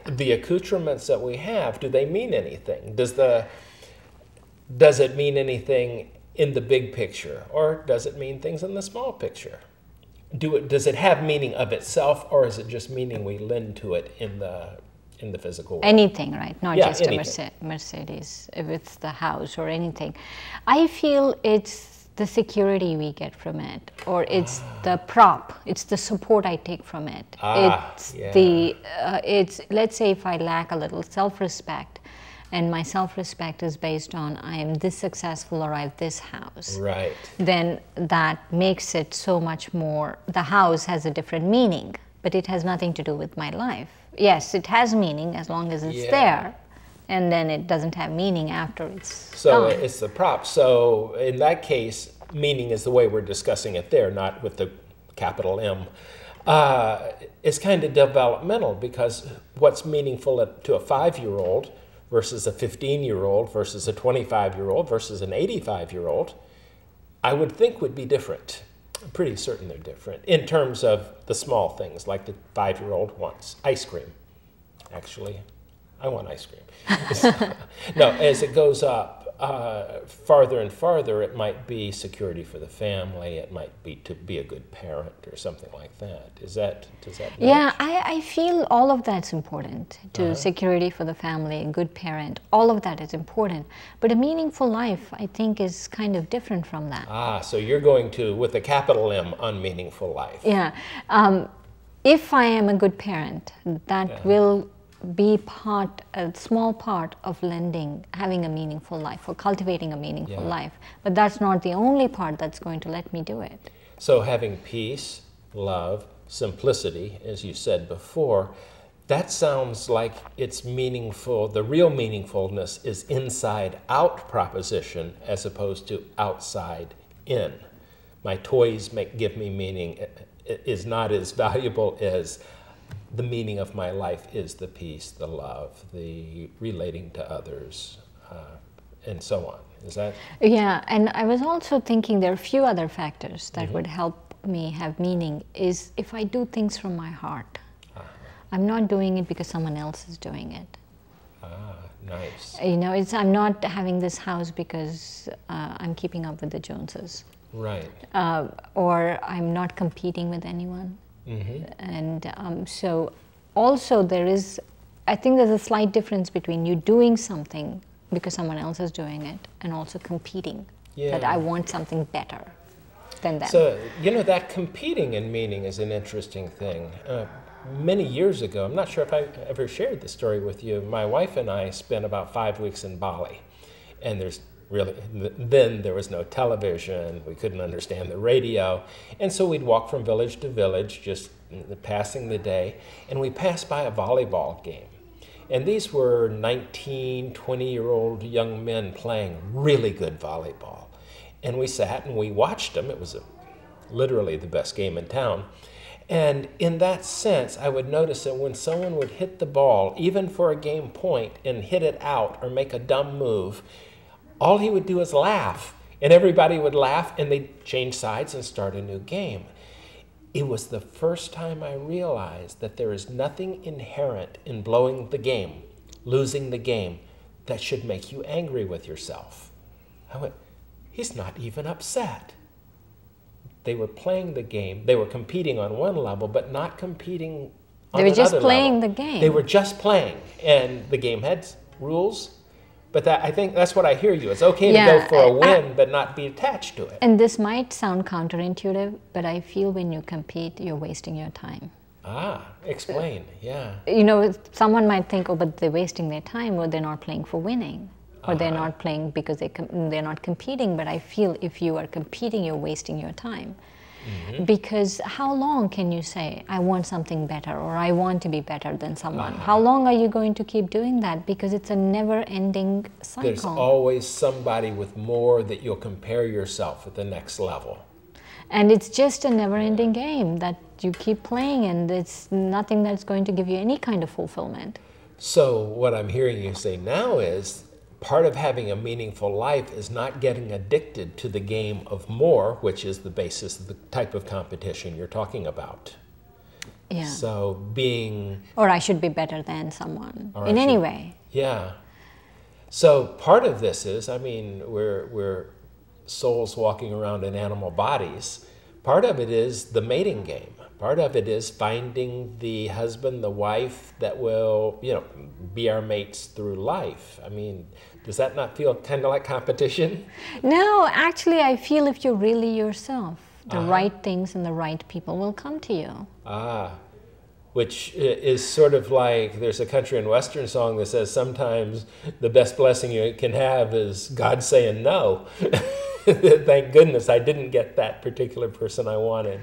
the accoutrements that we have, do they mean anything? Does it mean anything in the big picture, or does it mean things in the small picture? Does it have meaning of itself, or is it just meaning we lend to it in the physical world? Anything, right? Not just anything. a Mercedes, if it's the house or anything. I feel it's the security we get from it, or it's the prop, it's the support I take from it. It's let's say if I lack a little self-respect, and my self-respect is based on I am this successful or I have this house, right? Then that makes it so much more, the house has a different meaning, but it has nothing to do with my life. Yes, it has meaning as long as it's there, and then it doesn't have meaning after it's so gone. it's the prop. So in that case, meaning is the way we're discussing it there, not with the capital M. It's kind of developmental, because what's meaningful to a 5-year-old versus a 15-year-old versus a 25-year-old versus an 85-year-old, I would think would be different. I'm pretty certain they're different in terms of the small things, like the 5-year-old wants ice cream. Actually, I want ice cream. No, as it goes up farther and farther, it might be security for the family. It might be to be a good parent or something like that. Does that match? Yeah, I feel all of that's important. To security for the family, a good parent, all of that is important. But a meaningful life, I think, is kind of different from that. So you're going to, with a capital M, unmeaningful life. Yeah. If I am a good parent, that will be a small part of having a meaningful life, or cultivating a meaningful life. But that's not the only part that's going to let me do it. So having peace, love, simplicity, as you said before, that sounds like it's meaningful. The real meaningfulness is inside out proposition as opposed to outside in. My toys give me meaning. It is not as valuable as the meaning of my life is the peace, the love, the relating to others, and so on. Is that? Yeah, and I was also thinking there are a few other factors that would help me have meaning, is if I do things from my heart. I'm not doing it because someone else is doing it. Nice. You know, I'm not having this house because I'm keeping up with the Joneses. Right. Or I'm not competing with anyone. And so also I think there's a slight difference between you doing something because someone else is doing it and also competing, that I want something better than them. So, that competing in meaning is an interesting thing. Many years ago, I'm not sure if I ever shared this story with you, my wife and I spent about 5 weeks in Bali, and then there was no television, we couldn't understand the radio, and so we'd walk from village to village, just passing the day, and we passed by a volleyball game. And these were 19, 20-year-old young men playing really good volleyball. And we sat and we watched them. It was literally the best game in town. And in that sense, I would notice that when someone would hit the ball, even for a game point, and hit it out or make a dumb move, all he would do is laugh, and everybody would laugh, and they'd change sides and start a new game. It was the first time I realized that there is nothing inherent in blowing the game, losing the game, that should make you angry with yourself. I went, he's not even upset. They were playing the game. They were competing on one level, but not competing on another level. They were just playing the game. They were just playing, and the game had rules. But I think that's what I hear you. It's okay to go for a win, but not be attached to it. And this might sound counterintuitive, but I feel when you compete, you're wasting your time. Explain, Someone might think, oh, but they're wasting their time, or they're not playing for winning, or they're not playing because they're not competing. But I feel if you are competing, you're wasting your time. Because how long can you say, I want something better, or I want to be better than someone? How long are you going to keep doing that? Because it's a never-ending cycle. There's always somebody with more that you'll compare yourself at the next level. And it's just a never-ending game that you keep playing, and it's nothing that's going to give you any kind of fulfillment. So what I'm hearing you say now is, part of having a meaningful life is not getting addicted to the game of more, which is the basis of the type of competition you're talking about. Yeah. So being... Or I should be better than someone, or in I any should- way. Yeah. So part of this is, I mean, we're souls walking around in animal bodies. Part of it is the mating game. Part of it is finding the husband, the wife that will, you know, be our mates through life. I mean, does that not feel kind of like competition? No, actually, I feel if you're really yourself, the right things and the right people will come to you. Which is sort of like, there's a country and western song that says sometimes the best blessing you can have is God saying no. Thank goodness I didn't get that particular person I wanted.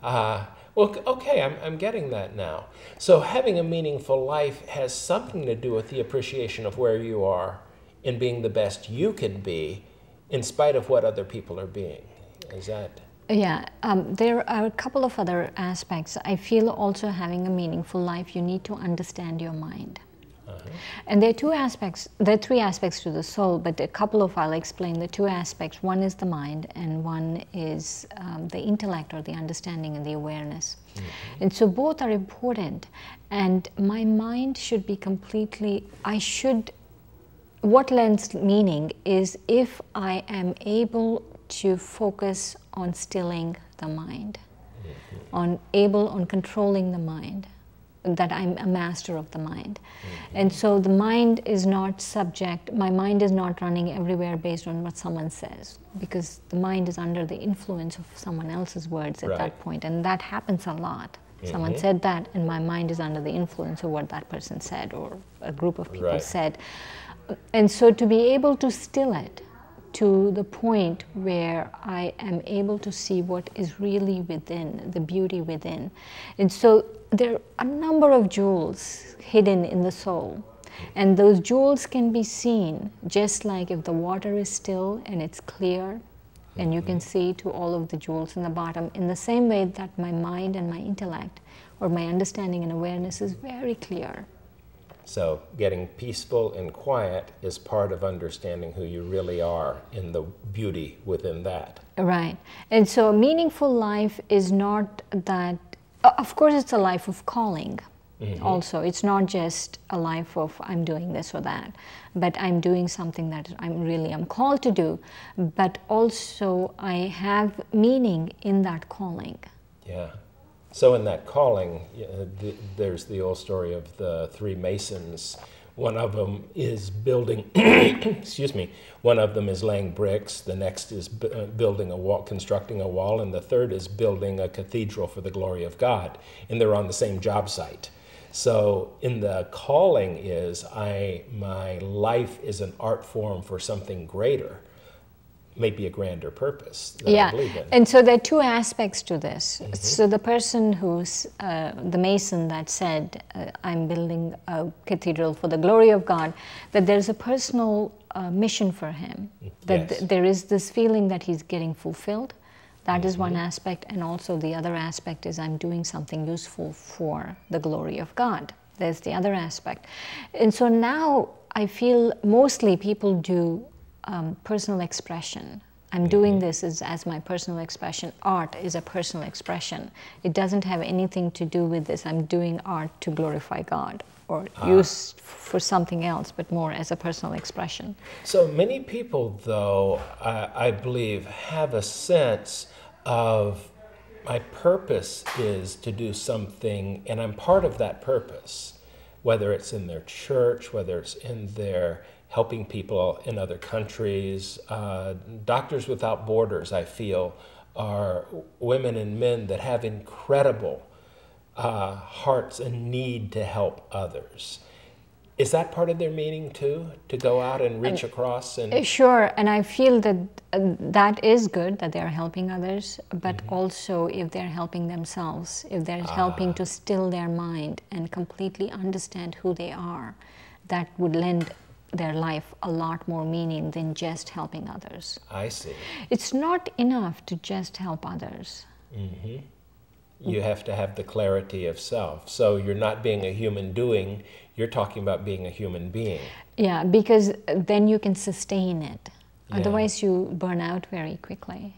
Well, okay, I'm getting that now. So having a meaningful life has something to do with the appreciation of where you are and being the best you can be in spite of what other people are being. Is that... Yeah, there are a couple of other aspects. I feel also having a meaningful life, you need to understand your mind. And there are three aspects to the soul, but a couple of, I'll explain the two aspects. One is the mind, and one is the intellect, or the understanding and the awareness. And so both are important. And my mind should be completely, what lends meaning is if I am able to focus on stilling the mind, on controlling the mind, that I'm a master of the mind. And so the mind is not subject, my mind is not running everywhere based on what someone says, because the mind is under the influence of someone else's words at that point, and that happens a lot. Someone said that, and my mind is under the influence of what that person said, or a group of people said. And so to be able to still it, to the point where I am able to see what is really within, the beauty within. And so there are a number of jewels hidden in the soul. And those jewels can be seen just like if the water is still and it's clear, and you can see to all of the jewels in the bottom, in the same way that my mind and my intellect, or my understanding and awareness, is very clear. So getting peaceful and quiet is part of understanding who you really are in the beauty within that. Right. And so a meaningful life is not that, of course it's a life of calling also. It's not just a life of I'm doing this or that, but I'm doing something that I'm called to do, but also I have meaning in that calling. Yeah. So in that calling, there's the old story of the three masons. One of them is building, excuse me, one of them is laying bricks, the next is building a wall, constructing a wall, and the third is building a cathedral for the glory of God. And they're on the same job site. So in the calling is, my life is an art form for something greater. Maybe a grander purpose that I believe in. And so there are two aspects to this. So the person who's, the mason that said, I'm building a cathedral for the glory of God, that there's a personal mission for him, that there is this feeling that he's getting fulfilled. That is one aspect, and also the other aspect is I'm doing something useful for the glory of God. There's the other aspect. And so now I feel mostly people do personal expression. I'm doing this as my personal expression. Art is a personal expression. It doesn't have anything to do with this. I'm doing art to glorify God or use for something else, but more as a personal expression. So many people, though, I believe, have a sense of my purpose is to do something, and I'm part of that purpose, whether it's in their church, whether it's in their helping people in other countries. Doctors Without Borders, I feel, are women and men that have incredible hearts and need to help others. Is that part of their meaning too, to go out and reach across? And sure, and I feel that that is good, that they're helping others, but also if they're helping themselves, if they're helping to still their mind and completely understand who they are, that would lend their life a lot more meaning than just helping others. I see. It's not enough to just help others. You have to have the clarity of self. So you're not being a human doing, you're talking about being a human being. Yeah, because then you can sustain it. Otherwise you burn out very quickly.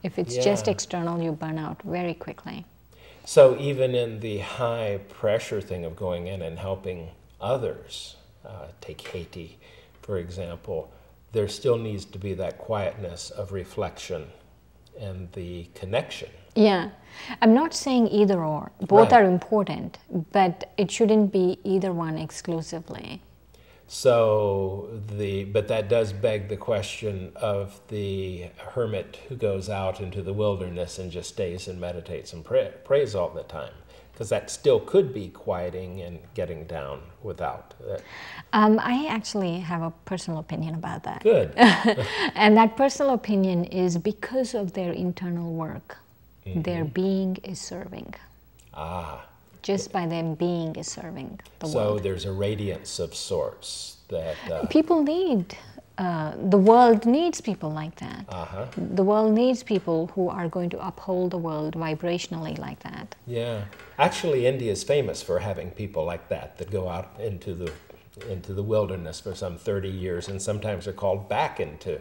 If it's just external, you burn out very quickly. So even in the high pressure thing of going in and helping others, take Haiti, for example, there still needs to be that quietness of reflection and the connection. Yeah, I'm not saying either or. Both Right. are important, but it shouldn't be either one exclusively. So but that does beg the question of the hermit who goes out into the wilderness and just stays and meditates and prays all the time, because that still could be quieting and getting down without. I actually have a personal opinion about that. Good. And that personal opinion is because of their internal work, their being is serving. Ah. Just by them being is serving the So world. there's a radiance of sorts that. People need, the world needs people like that. Uh-huh. The world needs people who are going to uphold the world vibrationally like that. Yeah. Actually, India is famous for having people like that go out into the wilderness for some 30 years, and sometimes are called back into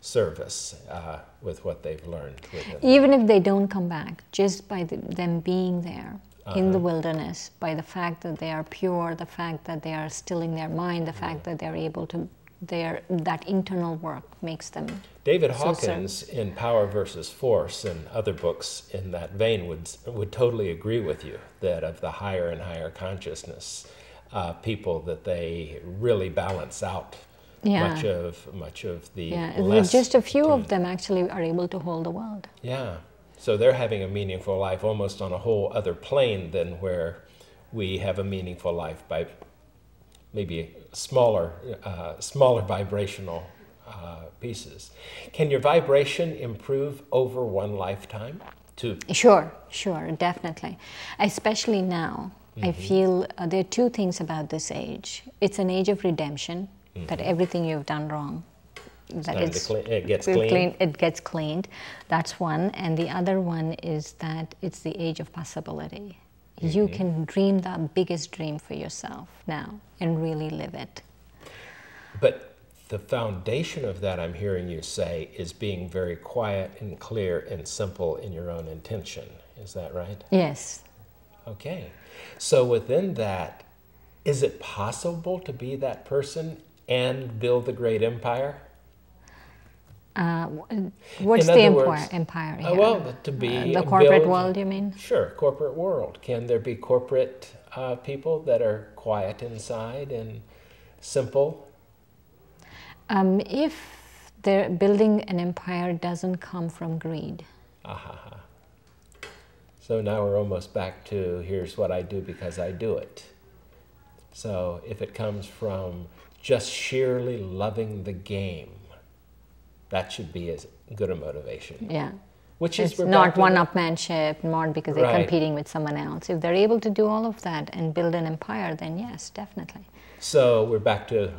service with what they've learned. Even if they don't come back, just by them being there in the wilderness, by the fact that they are pure, the fact that they are stilling their mind, the fact that they're able to, that internal work makes them. David so Hawkins in Power versus Force and other books in that vein would totally agree with you that of the higher and higher consciousness people, that they really balance out much of the less. Just a few of them actually are able to hold the world. Yeah. So they're having a meaningful life almost on a whole other plane than where we have a meaningful life by maybe smaller vibrational pieces. Can your vibration improve over one lifetime? Sure, definitely. Especially now, I feel there are two things about this age. It's an age of redemption, that everything you've done wrong, it gets cleaned. It gets cleaned. That's one. And the other one is that it's the age of possibility. You can dream the biggest dream for yourself now and really live it. But the foundation of that, I'm hearing you say, is being very quiet and clear and simple in your own intention. Is that right? Yes. Okay. So within that, is it possible to be that person and build a great empire? What's the empire here? Well, to be the corporate world, you mean? Sure, corporate world. Can there be corporate people that are quiet inside and simple? If they're building an empire doesn't come from greed. So now we're almost back to here's what I do because I do it. So if it comes from just sheerly loving the game, that should be as good a motivation. Yeah. Which is it's not one-upmanship, not because they're competing with someone else. If they're able to do all of that and build an empire, then yes, definitely. So we're back to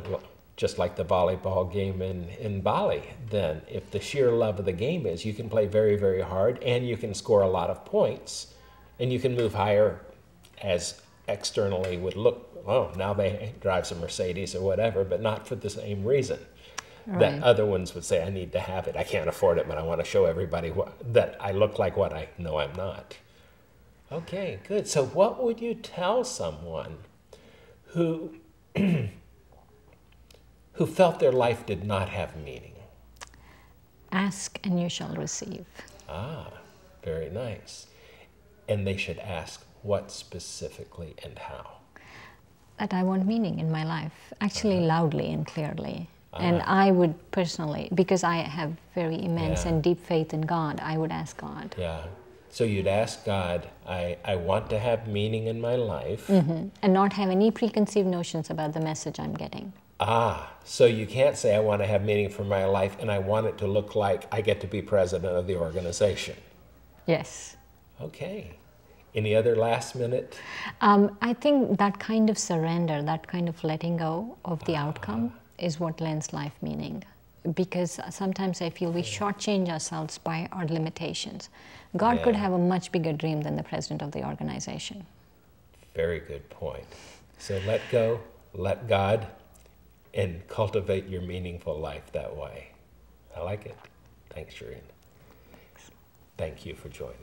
just like the volleyball game in Bali. Then if the sheer love of the game is you can play very, very hard and you can score a lot of points and you can move higher as externally would look, oh, now they drives a Mercedes or whatever, but not for the same reason. That other ones would say, I need to have it. I can't afford it, but I want to show everybody that I look like what I know I'm not. Okay, good. So what would you tell someone who who felt their life did not have meaning? Ask and you shall receive. Ah, very nice. And they should ask what specifically and how? That I want meaning in my life, actually loudly and clearly. And I would personally, because I have very immense and deep faith in God, I would ask God. Yeah. So you'd ask God, I want to have meaning in my life. And not have any preconceived notions about the message I'm getting. So you can't say I want to have meaning for my life and I want it to look like I get to be president of the organization. Yes. Okay. Any other last minute? I think that kind of surrender, that kind of letting go of the outcome is what lends life meaning. Because sometimes I feel we shortchange ourselves by our limitations. God could have a much bigger dream than the president of the organization. Very good point. So let go, let God, and cultivate your meaningful life that way. I like it. Thanks, Shireen. Thank you for joining.